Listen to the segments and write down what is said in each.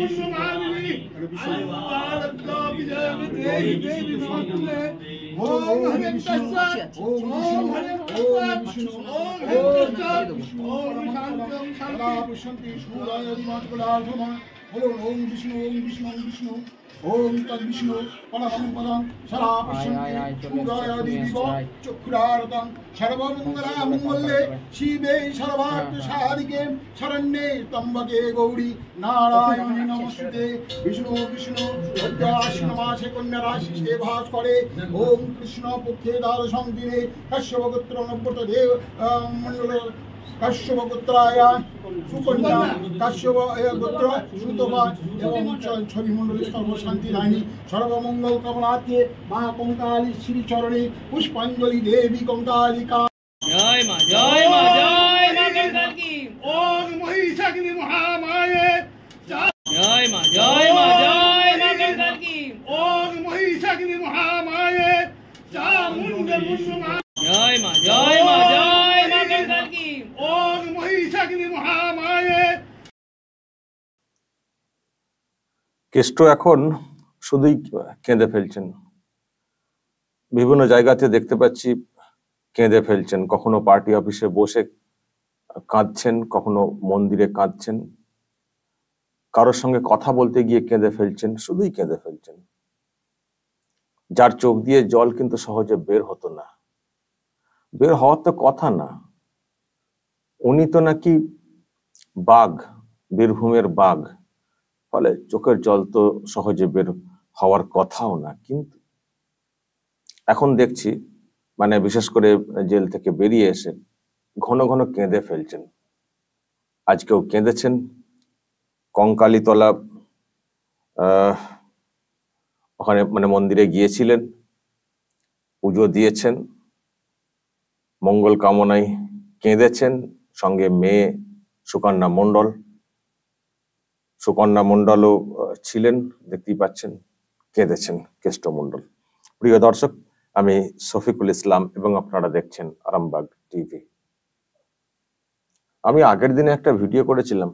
ওম বিষ্ণু ওম বিষ্ণু বিষ্ণু ওম তদ বিষ্ণু পরমং পদং সদা পশ্যন্তি সূর্যায় দিবি চক্ষুরারতং সর্বমঙ্গলা মঙ্গলে শিবে সর্বার্থ সাধিকে শরণ্যে ত্র্যম্বকে গৌরী নারায়ণী নমস্তুতে। বিষ্ণু বিষ্ণু আশ্বিন মাসে কন্যা রাশিতে ভাস করে। ওম কৃষ্ণ পক্ষে দ্বাদশং দিনে কাশ্যপ গোত্র নব্বত দেব মণ্ডল কাশ্যপ গোত্রায় সুকন্যা কাশ্যপ গোত্র সুতপা এবং ছবি মণ্ডলী সর্বশান্তি রানী সর্বমঙ্গল কামনার্থে মা কঙ্কালী শ্রীচরণে পুষ্পাঞ্জলি দেবী কঙ্কালিকা। জয় মা জয় মা জয় মা কঙ্কাল কি। ওম মহিষাগ্নি মহামায়ে জয় মা জয় মা জয় মা কঙ্কাল কি। ওম মহিষাগ্নি মহামায়ে চামুণ্ডে মুন্ডমা। জয় মা জয় মা জয় মা কঙ্কাল কি। ওম মহিষাগ্নি মহামায়ে। কেষ্ট এখন শুধুই কেঁদে ফেলছেন। বিভিন্ন জায়গাতে দেখতে পাচ্ছি কেঁদে ফেলছেন, কখনো পার্টি অফিসে বসে কাঁদছেন, কখনো মন্দিরে কাঁদছেন, কারোর সঙ্গে কথা বলতে গিয়ে কেঁদে ফেলছেন, শুধুই কেঁদে ফেলছেন। যার চোখ দিয়ে জল কিন্তু সহজে বের হতো না, বের হওয়ার তো কথা না। উনি তো নাকি বাঘ, বীরভূমের বাঘ, ফলে চোখের জল তো সহজে বের হওয়ার কথাও না। কিন্তু এখন দেখছি মানে বিশেষ করে জেল থেকে বেরিয়ে এসে ঘন ঘন কেঁদে ফেলছেন। আজকেও কেঁদেছেন। কঙ্কালীতলা ওখানে মানে মন্দিরে গিয়েছিলেন, পুজো দিয়েছেন, মঙ্গল কামনায় কেঁদেছেন। সঙ্গে মেয়ে সুকন্যা মণ্ডল, সুকন্যা মণ্ডলও ছিলেন, দেখতেই পাচ্ছেন, কেঁদেছেন কেষ্ট মণ্ডল। প্রিয় দর্শক, আমি শফিকুল ইসলাম এবং আপনারা দেখছেন আরামবাগ টিভি। আমি আগের দিনে একটা ভিডিও করেছিলাম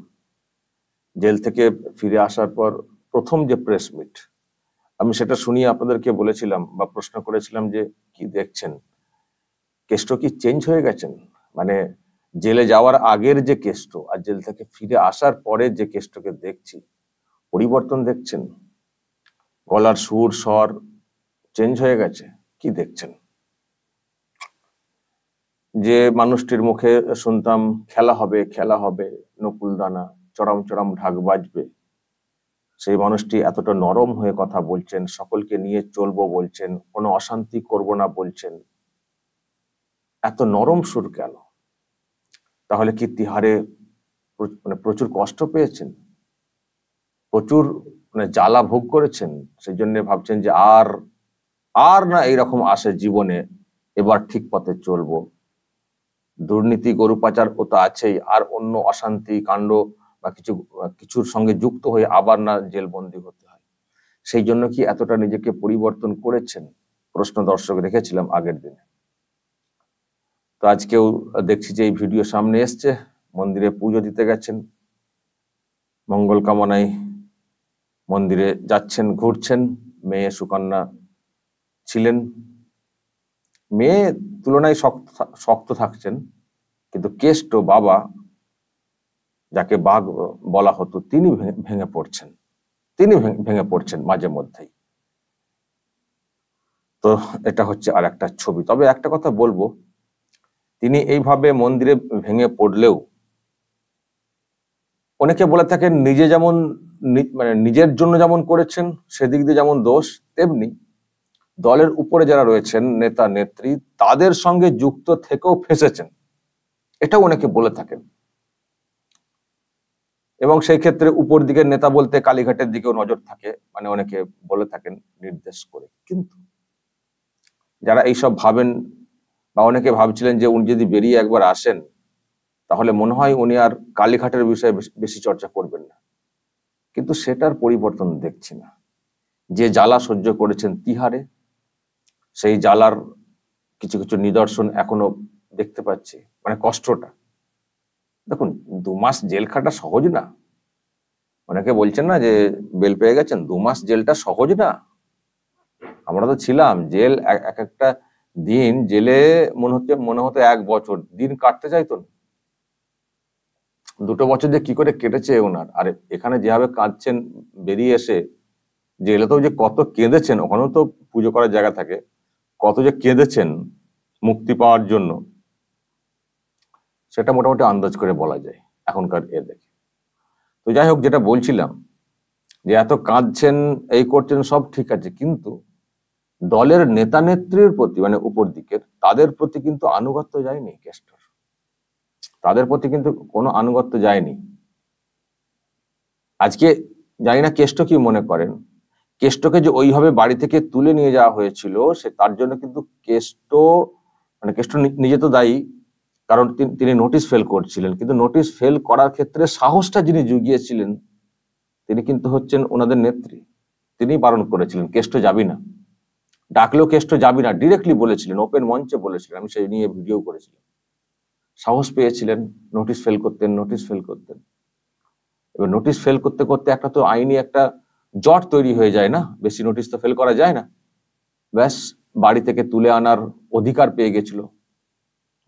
জেল থেকে ফিরে আসার পর প্রথম যে প্রেস মিট, আমি সেটা শুনিয়ে আপনাদেরকে বলেছিলাম বা প্রশ্ন করেছিলাম যে কি দেখছেন, কেষ্ট কি চেঞ্জ হয়ে গেছেন? মানে জেলে যাওয়ার আগের যে কেষ্ট আর জেল থেকে ফিরে আসার পরে যে কেষ্টকে দেখছি, পরিবর্তন দেখছেন? গলার সুর স্বর চেঞ্জ হয়ে গেছে? কি দেখছেন? যে মানুষটির মুখে শুনতাম খেলা হবে খেলা হবে, নকুলদানা, চরম চরম ঢাক বাজবে, সেই মানুষটি এতটা নরম হয়ে কথা বলছেন, সকলকে নিয়ে চলবো বলছেন, কোনো অশান্তি করব না বলছেন। এত নরম সুর কেন? তাহলে কি তিহারে মানে প্রচুর কষ্ট পেয়েছেন, প্রচুর মানে জ্বালা ভোগ করেছেন, সেই জন্য ভাবছেন যে আর আর না এইরকম আসে জীবনে, এবার ঠিক পথে চলবো। দুর্নীতি, গরু পাচার ও তো আছেই, আর অন্য অশান্তি কাণ্ড বা কিছুর সঙ্গে যুক্ত হয়ে আবার না জেলবন্দি হতে হয়। সেই জন্য কি এতটা নিজেকে পরিবর্তন করেছেন? প্রশ্ন দর্শক রেখেছিলাম আগের দিনে। তো আজকেও দেখছি যে এই ভিডিও সামনে এসছে, মন্দিরে পুজো দিতে গেছেন, মঙ্গল কামনায় মন্দিরে যাচ্ছেন, ঘুরছেন। মেয়ে সুকন্যা ছিলেন, মেয়ে তুলনায় শক্ত থাকছেন, কিন্তু কেষ্ট বাবা, যাকে বাঘ বলা হতো, তিনি ভেঙে পড়ছেন, তিনি ভেঙে পড়ছেন মাঝে মধ্যেই। তো এটা হচ্ছে আর একটা ছবি। তবে একটা কথা বলবো, তিনি এইভাবে মন্দিরে ভেঙে পড়লেও অনেকে বলে থাকেন নিজে যেমন মানে নিজের জন্য যেমন করেছেন সেদিক দিয়ে যেমন দোষ, তেমনি দলের উপরে যারা রয়েছেন নেতা নেত্রী, তাদের সঙ্গে যুক্ত থেকেও ফেঁসেছেন, এটাও অনেকে বলে থাকেন। এবং সেই ক্ষেত্রে উপর দিকের নেতা বলতে কালীঘাটের দিকেও নজর থাকে, মানে অনেকে বলে থাকেন নির্দেশ করে। কিন্তু যারা এইসব ভাবেন বা অনেকে ভাবছিলেন যে উনি যদি বেরিয়ে একবার আসেন তাহলে মনে হয় উনি আর কালীঘাটের বিষয়ে বেশি চর্চা করবেন না, কিন্তু সেটার পরিবর্তন দেখছি না। যে জ্বালা সহ্য করেছেন তিহারে, সেই জ্বালার কিছু কিছু নিদর্শন এখনো দেখতে পাচ্ছি। মানে কষ্টটা দেখুন, 2 মাস জেল খাটা সহজ না। অনেকে বলছেন না যে বেল পেয়ে গেছেন, 2 মাস জেলটা সহজ না। আমরা তো ছিলাম, জেল এক একটা দিন জেলে মনে হতো 1 বছর, দিন কাটতে চাইতো না। 2 বছর যে কি করে কেটেছে ওনার। আর এখানে যেভাবে কাঁদছেন বেরিয়ে এসে, জেলেতেও যে কত কেঁদেছেন, ওখানেও তো পুজো করার জায়গা থাকে, কত যে কেঁদেছেন মুক্তি পাওয়ার জন্য, সেটা মোটামুটি আন্দাজ করে বলা যায় এখনকার দেখে। তো যাই হোক, যেটা বলছিলাম যে এত কাঁদছেন, এই করছেন, সব ঠিক আছে, কিন্তু দলের নেতা নেত্রীর প্রতি, মানে উপর দিকের, তাদের প্রতি কিন্তু আনুগত্য যায়নি কেষ্টর। তাদের প্রতি কিন্তু কোনো আনুগত্য যায়নি। আজকে জানি না কেষ্ট কি মনে করেন, কেষ্টকে যে ওইভাবে বাড়ি থেকে তুলে নিয়ে যাওয়া হয়েছিল, সে তার জন্য কিন্তু কেষ্ট নিজে তো দায়ী, কারণ তিনি নোটিশ ফেল করছিলেন। কিন্তু নোটিশ ফেল করার ক্ষেত্রে সাহসটা যিনি জুগিয়েছিলেন, তিনি কিন্তু হচ্ছেন ওনাদের নেত্রী। তিনি বারণ করেছিলেন কেষ্ট যাবি না, ডাকলেও কেষ্ট যাবি না, ডিরেক্টলি বলেছিলেন, ওপেন মঞ্চে বলেছিলেন। আমি সেই নিয়ে ভিডিও করেছিলাম। সাহস পেয়েছিলেন, নোটিশ ফেল করতেন। এবার নোটিশ ফেল করতে করতে একটা তো আইনি একটা জট তৈরি হয়ে যায় না, বেশি নোটিশ তো ফেল করা যায় না। ব্যাস, বাড়ি থেকে তুলে আনার অধিকার পেয়ে গেছিল,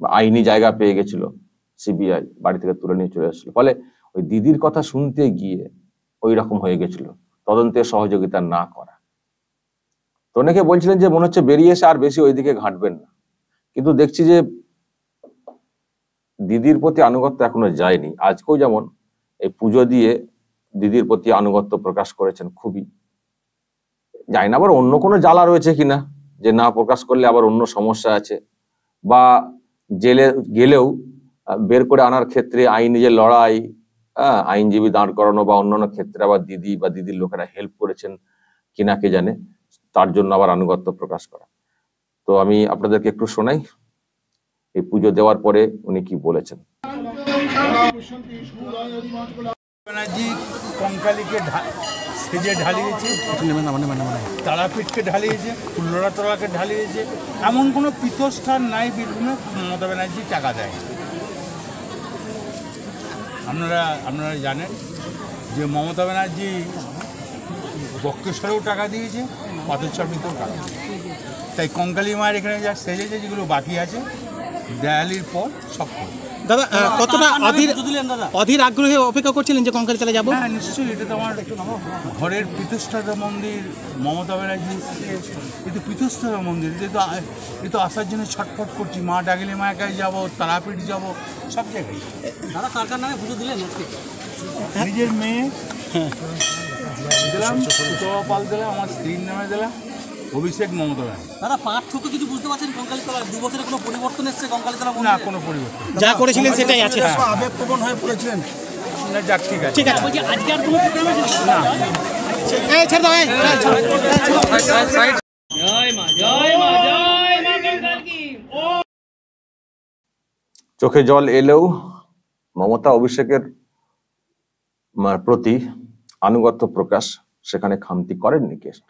আইনি জায়গা পেয়ে গেছিল, সিবিআই বাড়ি থেকে তুলে নিয়ে চলে আসছিল। ফলে ওই দিদির কথা শুনতে গিয়ে ওই রকম হয়ে গেছিল, তদন্তে সহযোগিতা না করা। তো অনেকে বলছিলেন যে মনে হচ্ছে বেরিয়ে এসে আর বেশি ওইদিকে ঘাঁটবেন না, কিন্তু দেখছি যে দিদির প্রতি আনুগত্য এখনো যায়নি। আজকেও যেমন এই পুজো দিয়ে দিদির প্রতি আনুগত্য প্রকাশ করেছেন খুবই। জানি না আবার অন্য কোনো জ্বালা রয়েছে কিনা, যে না প্রকাশ করলে আবার অন্য সমস্যা আছে, বা জেলে গেলেও বের করে আনার ক্ষেত্রে আইনি যে লড়াই, আইনজীবী দাঁড় করানো, বা অন্যান্য ক্ষেত্রে আবার দিদি বা দিদির লোকেরা হেল্প করেছেন কিনা কে জানে, তার জন্য আবার আনুগত্য প্রকাশ করা। তো আমি আপনাদেরকে একটু শোনাই এই পুজো দেওয়ার পরে উনি কি বলেছেন। ব্যানার্জি কঙ্কালীকে সেজে ঢালিয়েছে, তারাপীঠকে ঢালিয়েছে, ফুল্লরাতলাকে ঢালিয়েছে। এমন কোনো পীঠস্থান নাই বীরভূমে মমতা ব্যানার্জি টাকা দেয়। আপনারা জানেন যে মমতা ব্যানার্জি বক্রেশ্বরেও টাকা দিয়েছে, পাথরছড়িতেও টাকা দিয়েছে। তাই কঙ্কালী মায়ের এখানে যা সেজেছে, যেগুলো বাকি আছে দেয়ালির পর সব করে। দাদা, কতটা অধীর আগ্রহে অপেক্ষা করছিলেন যে কঙ্কালী তলায় যাবো? হ্যাঁ, নিশ্চয়ই। এটা তো আমার ঘরের পীঠস্থাতা মন্দির, মমতা ব্যানার্জি এটা পীঠস্থাতা মন্দির। এ তো আসার জন্য ছটফট করছি। মা ডাকলে মায়ের কাছে যাবো, তারাপীঠ যাবো, সব জায়গায়। দাদা, কার কার নামে পুজো দিলেন আজকে? নিজের মেয়ে দিলাম, সুতবা পাল দিলাম, আমার স্ত্রীর নামে দিলাম, অভিষেক মমতা ব্যানার্জি। দাদা, পার্থক্য কিছু বুঝতে পারছেন কঙ্কালী তলা 2 বছরে কোনো পরিবর্তন এসেছে কঙ্কালী তলা? না, কোনো পরিবর্তন। যা করেছিলেন সেটাই আছে। আবেগপ্রবণ হয়ে পড়েছিলেন না, যাক, ঠিক আছে। ঠিক আছে, বলছি আজকে আর কোনো প্রোগ্রাম আছে না। জয় মা, জয় মা, জয় মা কঙ্কাল কি। চোখে জল এলেও মমতা অভিষেকের প্রতি আনুগত্য প্রকাশ সেখানে খামতি করেননি কেষ্ট।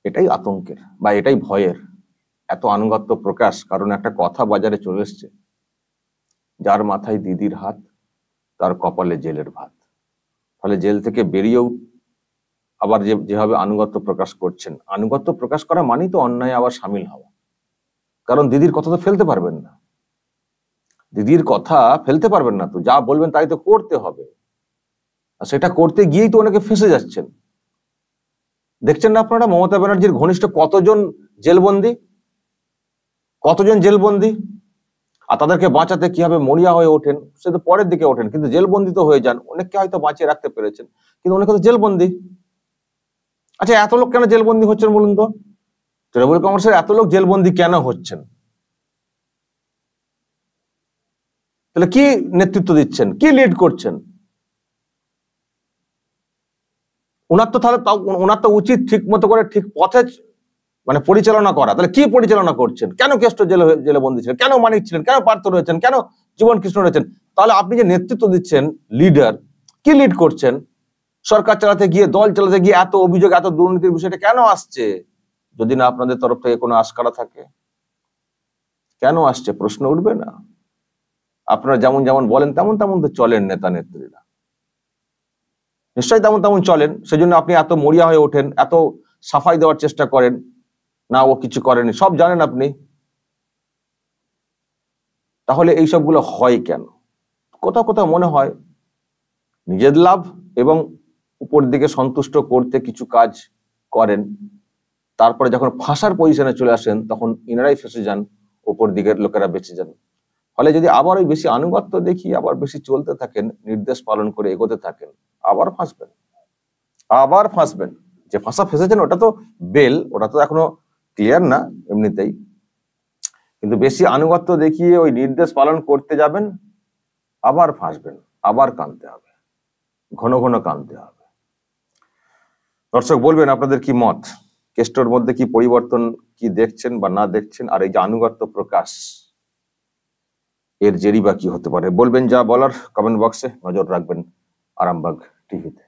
এটাই আতঙ্কের বা এটাই ভয়ের, এত আনুগত্য প্রকাশ। কারণ একটা কথা বাজারে চলে এসছে, যার মাথায় দিদির হাত তার কপালে জেলের ভাত। ফলে জেল থেকে বেরিয়েও আবার যেভাবে আনুগত্য প্রকাশ করছেন, আনুগত্য প্রকাশ করা মানেই তো অন্যায় আবার সামিল হওয়া। কারণ দিদির কথা তো ফেলতে পারবেন না, দিদির কথা ফেলতে পারবেন না, তো যা বলবেন তাই তো করতে হবে। আর সেটা করতে গিয়েই তো অনেকে ফেঁসে যাচ্ছেন। দেখছেন না আপনারা মমতা ব্যানার্জির ঘনিষ্ঠ কতজন জেলবন্দি, আর তাদেরকে বাঁচাতে কিভাবে মরিয়া হয়ে ওঠেন, সে তো পরের দিকে ওঠেন, কিন্তু জেলবন্দি তো হয়ে যান। অনেককে হয়তো বাঁচিয়ে রাখতে পেরেছেন, কিন্তু অনেকে তো জেলবন্দি। আচ্ছা, এত লোক কেন জেলবন্দি হচ্ছেন বলুন তো? তৃণমূল কংগ্রেসের এত লোক জেলবন্দি কেন হচ্ছেন? তাহলে কি নেতৃত্ব দিচ্ছেন, কি লিড করছেন? ওনার তো উচিত ঠিক মতো করে ঠিক পথে মানে পরিচালনা করা। তাহলে কি পরিচালনা করছেন? কেন কেষ্ট জেলে বন্দী ছিলেন? কেন মানিক ছিলেন? কেন পার্থ রয়েছেন? কেন জীবন কৃষ্ণ রয়েছেন? তাহলে আপনি যে নেতৃত্ব দিচ্ছেন, লিডার, কি লিড করছেন? সরকার চালাতে গিয়ে, দল চালাতে গিয়ে এত অভিযোগ, এত দুর্নীতির বিষয়টা কেন আসছে? যদি না আপনাদের তরফ থেকে কোনো আশকারা থাকে, কেন আসছে? প্রশ্ন উঠবে না? আপনারা যেমন যেমন বলেন তেমন তেমন তো চলেন নেতা নেত্রীরা। নিশ্চয়ই তেমন তেমন চলেন, সেজন্য আপনি এত মরিয়া হয়ে ওঠেন, এত সাফাই দেওয়ার চেষ্টা করেন। না, ও কিছু করেনি, সব জানেন আপনি। তাহলে এই সবগুলো হয় কেন? কোথাও কোথাও মনে হয় নিজের লাভ এবং উপর দিকে সন্তুষ্ট করতে কিছু কাজ করেন, তারপরে যখন ফাঁসার পজিশনে চলে আসেন তখন ইনারাই ফেসে যান, উপর দিকের লোকেরা বেঁচে যান। ফলে যদি আবার ওই বেশি আনুগত্য দেখিয়ে আবার বেশি চলতে থাকেন, নির্দেশ পালন করে এগোতে থাকেন, আবার ফাঁসবেন। যে ফাঁসা ফেসেছেন ওটা তো বেল, ওটা তো এখনো ক্লিয়ার না এমনিতেই, কিন্তু বেশি আনুগত্য দেখিয়ে ওই নির্দেশ পালন করতে যাবেন, আবার ফাঁসবেন, আবার কাঁদতে হবে, ঘন ঘন কাঁদতে হবে। দর্শক বলবেন আপনাদের কি মত, কেষ্টর মধ্যে কি পরিবর্তন কি দেখছেন বা না দেখছেন, আর এই যে আনুগত্য প্রকাশ এর জেরি বা কি হতে পারে? বলবেন যা বলার কমেন্ট বক্সে, নজর রাখবেন আরামবাগ টিভিতে।